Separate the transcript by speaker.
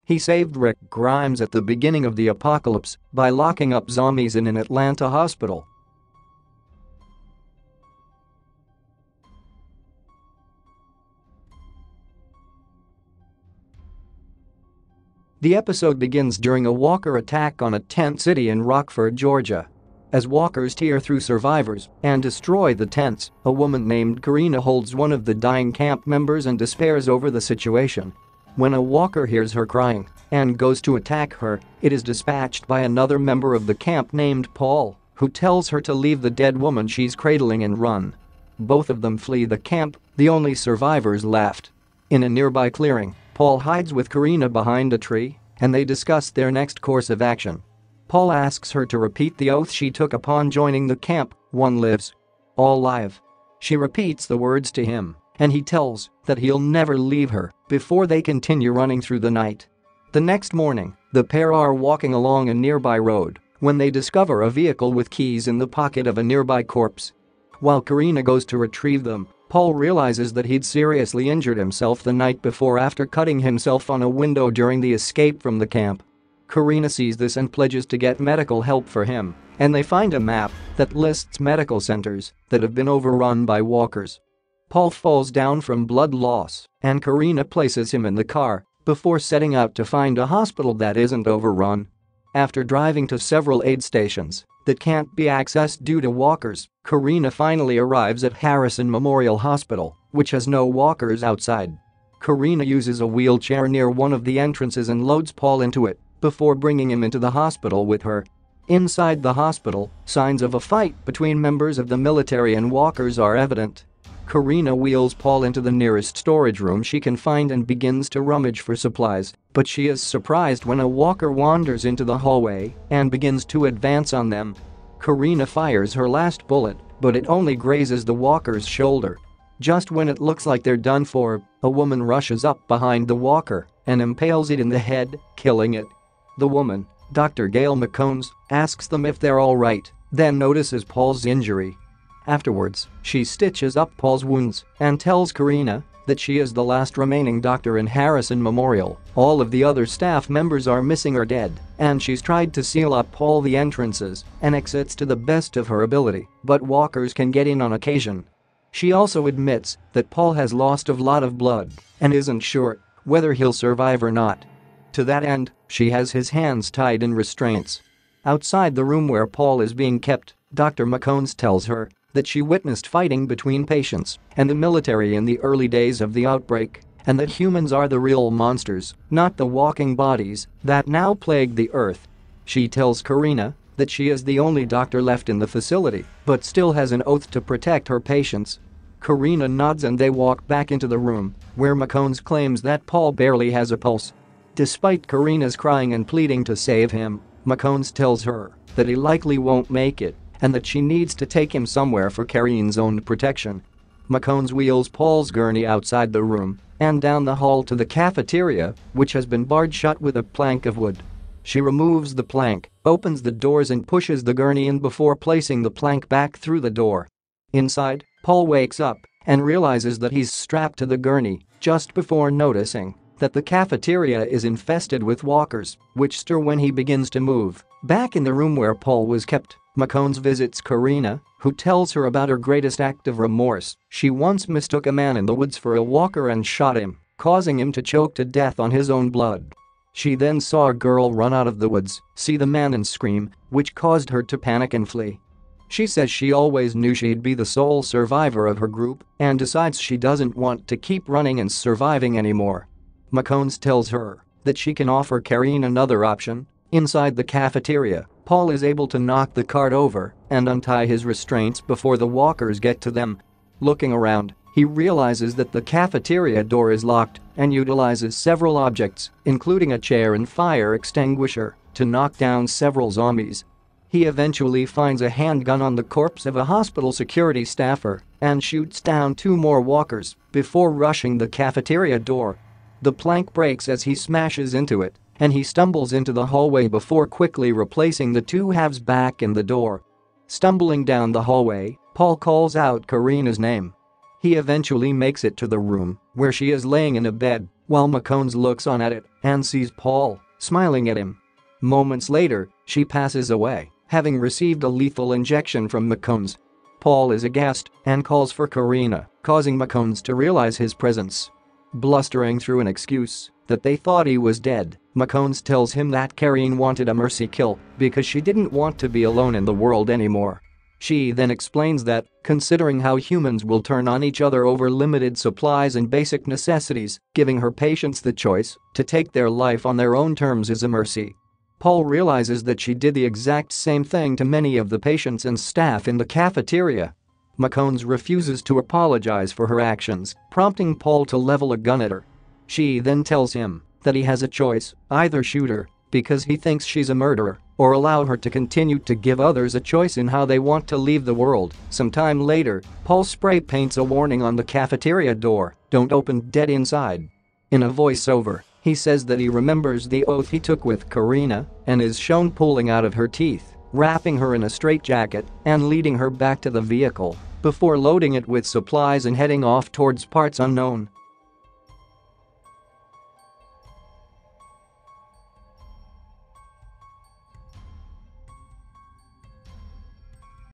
Speaker 1: He saved Rick Grimes at the beginning of the apocalypse by locking up zombies in an Atlanta hospital. The episode begins during a walker attack on a tent city in Rockford, Georgia. As walkers tear through survivors and destroy the tents, a woman named Karina holds one of the dying camp members and despairs over the situation. When a walker hears her crying and goes to attack her, it is dispatched by another member of the camp named Paul, who tells her to leave the dead woman she's cradling and run. Both of them flee the camp, the only survivors left. In a nearby clearing, Paul hides with Karina behind a tree, and they discuss their next course of action. Paul asks her to repeat the oath she took upon joining the camp: "One lives. All live." She repeats the words to him, and he tells that he'll never leave her before they continue running through the night. The next morning, the pair are walking along a nearby road when they discover a vehicle with keys in the pocket of a nearby corpse. While Karina goes to retrieve them, Paul realizes that he'd seriously injured himself the night before after cutting himself on a window during the escape from the camp. Karina sees this and pledges to get medical help for him, and they find a map that lists medical centers that have been overrun by walkers. Paul falls down from blood loss, and Karina places him in the car before setting out to find a hospital that isn't overrun. After driving to several aid stations that can't be accessed due to walkers, Karina finally arrives at Harrison Memorial Hospital, which has no walkers outside. Karina uses a wheelchair near one of the entrances and loads Paul into it before bringing him into the hospital with her. Inside the hospital, signs of a fight between members of the military and walkers are evident. Karina wheels Paul into the nearest storage room she can find and begins to rummage for supplies, but she is surprised when a walker wanders into the hallway and begins to advance on them. Karina fires her last bullet, but it only grazes the walker's shoulder. Just when it looks like they're done for, a woman rushes up behind the walker and impales it in the head, killing it. The woman, Dr. Gail McCombs, asks them if they're all right, then notices Paul's injury. Afterwards, she stitches up Paul's wounds and tells Karina that she is the last remaining doctor in Harrison Memorial. All of the other staff members are missing or dead, and she's tried to seal up all the entrances and exits to the best of her ability, but walkers can get in on occasion. She also admits that Paul has lost a lot of blood and isn't sure whether he'll survive or not. To that end, she has his hands tied in restraints. Outside the room where Paul is being kept, Dr. McCombs tells her that she witnessed fighting between patients and the military in the early days of the outbreak, and that humans are the real monsters, not the walking bodies that now plague the earth. She tells Karina that she is the only doctor left in the facility, but still has an oath to protect her patients. Karina nods and they walk back into the room, where McCombs claims that Paul barely has a pulse. Despite Karina's crying and pleading to save him, McCombs tells her that he likely won't make it and that she needs to take him somewhere for Karine's own protection. McCombs wheels Paul's gurney outside the room and down the hall to the cafeteria, which has been barred shut with a plank of wood. She removes the plank, opens the doors and pushes the gurney in before placing the plank back through the door. Inside, Paul wakes up and realizes that he's strapped to the gurney just before noticing that the cafeteria is infested with walkers, which stir when he begins to move. Back in the room where Paul was kept, McCombs visits Karina, who tells her about her greatest act of remorse. She once mistook a man in the woods for a walker and shot him, causing him to choke to death on his own blood. She then saw a girl run out of the woods, see the man and scream, which caused her to panic and flee. She says she always knew she'd be the sole survivor of her group and decides she doesn't want to keep running and surviving anymore. McCombs tells her that she can offer Karine another option. Inside the cafeteria, Paul is able to knock the cart over and untie his restraints before the walkers get to them. Looking around, he realizes that the cafeteria door is locked and utilizes several objects, including a chair and fire extinguisher, to knock down several zombies. He eventually finds a handgun on the corpse of a hospital security staffer and shoots down 2 more walkers before rushing the cafeteria door. The plank breaks as he smashes into it, and he stumbles into the hallway before quickly replacing the 2 halves back in the door. Stumbling down the hallway, Paul calls out Karina's name. He eventually makes it to the room where she is laying in a bed, while McCones looks on at it and sees Paul smiling at him. Moments later, she passes away, having received a lethal injection from McCones. Paul is aghast and calls for Karina, causing McCones to realize his presence. Blustering through an excuse that they thought he was dead, McCones tells him that Karine wanted a mercy kill because she didn't want to be alone in the world anymore. She then explains that, considering how humans will turn on each other over limited supplies and basic necessities, giving her patients the choice to take their life on their own terms is a mercy. Paul realizes that she did the exact same thing to many of the patients and staff in the cafeteria. McCones refuses to apologize for her actions, prompting Paul to level a gun at her. She then tells him that he has a choice: either shoot her because he thinks she's a murderer, or allow her to continue to give others a choice in how they want to leave the world. Sometime later, Paul spray paints a warning on the cafeteria door: "Don't open, dead inside." In a voiceover, he says that he remembers the oath he took with Karina and is shown pulling out of her teeth, wrapping her in a straitjacket and leading her back to the vehicle before loading it with supplies and heading off towards parts unknown.